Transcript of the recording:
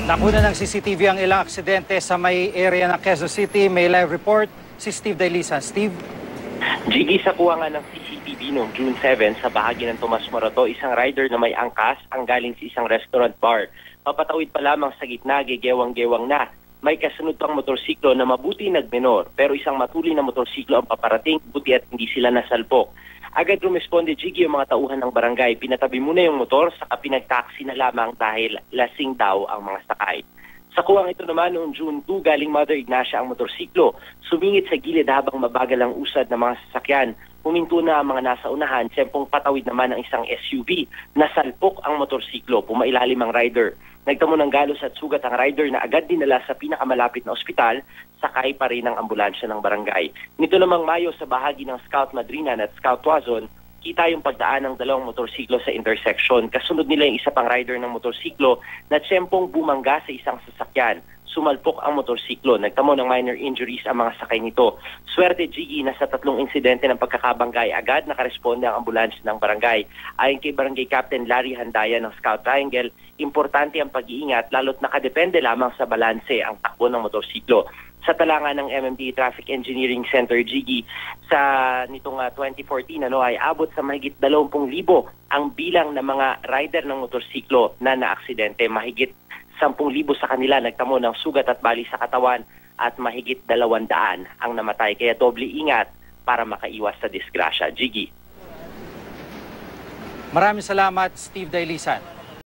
Nakuna ng CCTV ang ilang aksidente sa may area ng Quezon City. May live report si Steve Dailisan. Steve? Jiggy, sa kuha nga ng CCTV noong June 7 sa bahagi ng Tomas Morato, isang rider na may angkas ang galing sa isang restaurant bar. Papatawid pa lamang sa gitna, gegewang-gewang na. May kasunod pang motorsiklo na mabuti nagmenor, pero isang matuli na motorsiklo ang paparating, buti at hindi sila nasalpok. Agad rumesponde, Jiggy, yung mga tauhan ng barangay. Pinatabi muna yung motor, saka pinagtaksi na lamang dahil lasing daw ang mga sakay. Sa kuwang ito naman noong June 2, galing Mother Ignacia ang motorsiklo. Sumingit sa gilid habang mabagal ang usad ng mga sasakyan. Huminto na ang mga nasa unahan, siyempong patawid naman ang isang SUV. Nasalpok ang motorsiklo, pumailalim ang rider. Nagtamo ng galos at sugat ang rider na agad dinala sa pinakamalapit na ospital, sakay pa rin ang ambulansya ng barangay. Nito namang Mayo sa bahagi ng Scout Madrinan at Scout Tuazon, kita yung pagdaan ng dalawang motorsiklo sa intersection. Kasunod nila yung isa pang rider ng motorsiklo na tiyempong bumangga sa isang sasakyan. Sumalpok ang motorsiklo. Nagtamo ng minor injuries ang mga sakay nito. Swerte, Jiggy, na sa tatlong insidente ng pagkakabanggay, agad nakaresponde ang ambulansya ng barangay. Ayon kay Barangay Captain Larry Handaya ng Scout Triangle, importante ang pag-iingat lalo't nakadepende lamang sa balanse ang takbo ng motorsiklo. Sa talanga ng MMDA Traffic Engineering Center, Jiggy, sa nitong 2014 ay abot sa mahigit 20,000 ang bilang ng mga rider ng motorsiklo na naaksidente. Mahigit 10,000 sa kanila nagtamo ng sugat at bali sa katawan at mahigit 200 ang namatay. Kaya doble ingat para makaiwas sa disgrasya. Jiggy. Maraming salamat, Steve Dailisan.